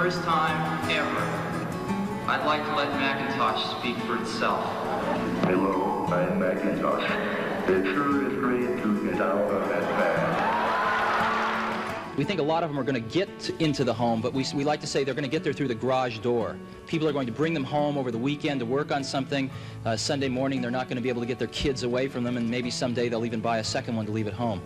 first time ever, I'd like to let Macintosh speak for itself. Hello, I'm Macintosh. It sure is great to get out of that bag. We think a lot of them are going to get into the home, but we like to say they're going to get there through the garage door. People are going to bring them home over the weekend to work on something. Sunday morning, they're not going to be able to get their kids away from them, and maybe someday they'll even buy a second one to leave at home.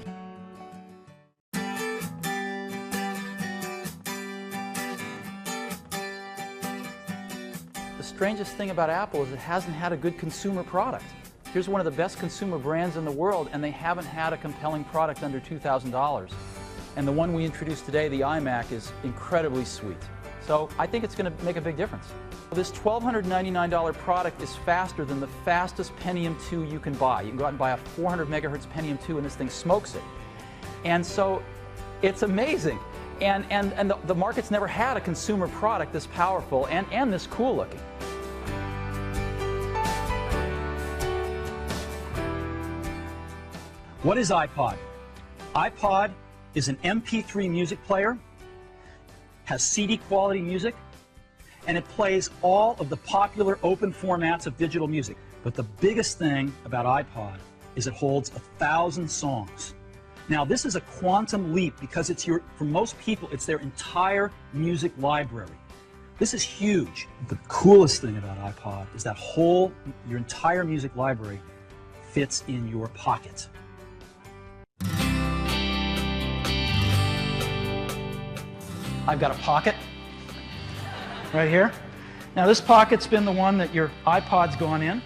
The strangest thing about Apple is it hasn't had a good consumer product. Here's one of the best consumer brands in the world, and they haven't had a compelling product under $2,000. And the one we introduced today, the iMac, is incredibly sweet. So I think it's going to make a big difference. This $1,299 product is faster than the fastest Pentium 2 you can buy. You can go out and buy a 400 megahertz Pentium 2 and this thing smokes it. And so it's amazing. And the market's never had a consumer product this powerful and this cool looking. What is iPod? iPod is an MP3 music player, has CD quality music, and it plays all of the popular open formats of digital music. But the biggest thing about iPod is it holds 1,000 songs. Now this is a quantum leap because for most people, it's their entire music library. This is huge. The coolest thing about iPod is that your entire music library fits in your pocket. I've got a pocket right here. Now this pocket's been the one that your iPod's gone in,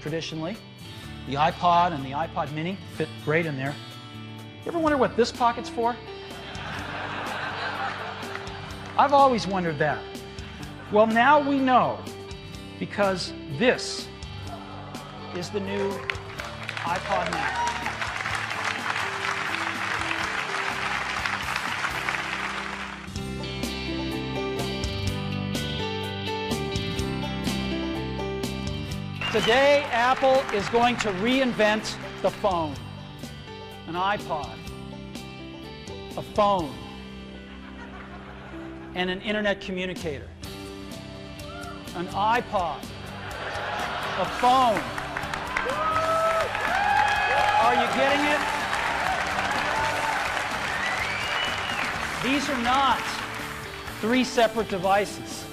traditionally. The iPod and the iPod mini fit great in there. You ever wonder what this pocket's for? I've always wondered that. Well, now we know, because this is the new iPod mini. Today, Apple is going to reinvent the phone. An iPod, a phone, and an internet communicator. An iPod, a phone. Are you getting it? These are not three separate devices.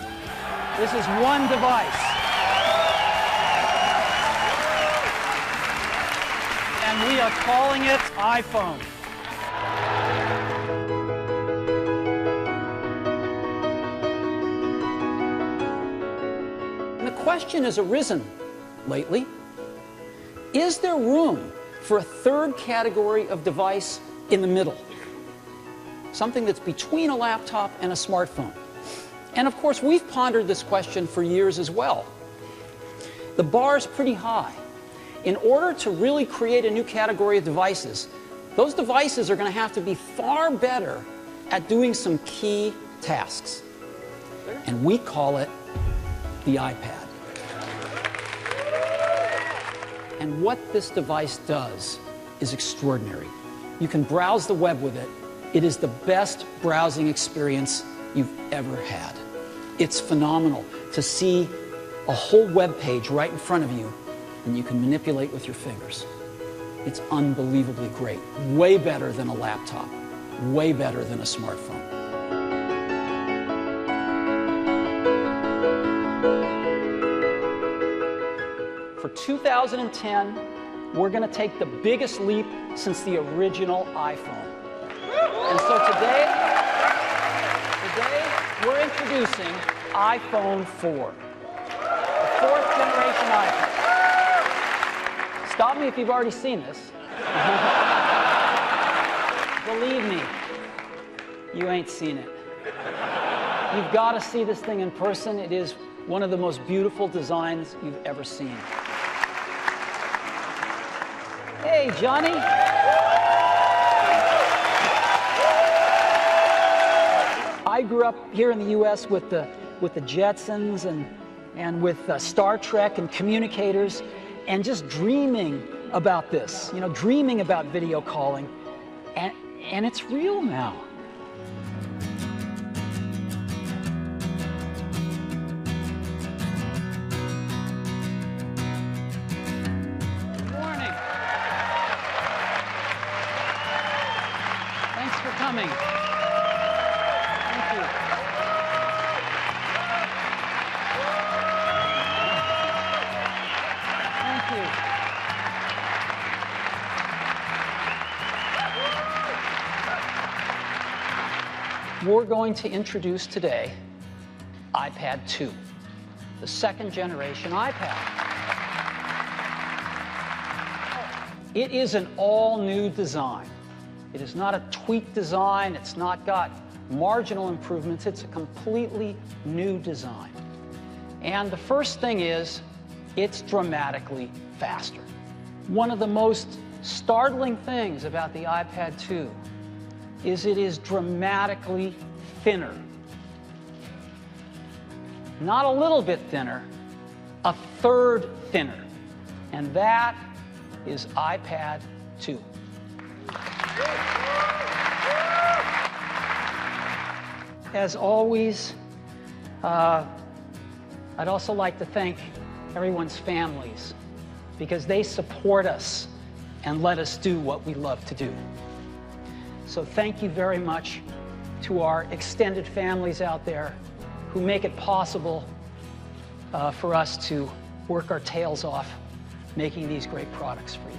This is one device. And we are calling it iPhone. And the question has arisen lately, is there room for a third category of device in the middle? Something that's between a laptop and a smartphone. And of course, we've pondered this question for years as well. The bar's pretty high. In order to really create a new category of devices, those devices are going to have to be far better at doing some key tasks. And we call it the iPad. And what this device does is extraordinary. You can browse the web with it. It is the best browsing experience you've ever had. It's phenomenal to see a whole web page right in front of you, and you can manipulate with your fingers. It's unbelievably great. Way better than a laptop. Way better than a smartphone. For 2010, we're going to take the biggest leap since the original iPhone. And so today we're introducing iPhone 4, the fourth generation iPhone. Stop me if you've already seen this. Believe me, you ain't seen it. You've got to see this thing in person. It is one of the most beautiful designs you've ever seen. Hey, Johnny. I grew up here in the U.S. with the Jetsons and with Star Trek and communicators, and just dreaming about this, dreaming about video calling, and it's real now. We're going to introduce today iPad 2, the second generation iPad. It is an all-new design. It is not a tweaked design. It's not got marginal improvements. It's a completely new design. And the first thing is, it's dramatically faster. One of the most startling things about the iPad 2 is it is dramatically thinner. Not a little bit thinner, a third thinner. And that is iPad 2. As always, I'd also like to thank everyone's families, because they support us and let us do what we love to do. So thank you very much to our extended families out there who make it possible for us to work our tails off making these great products for you.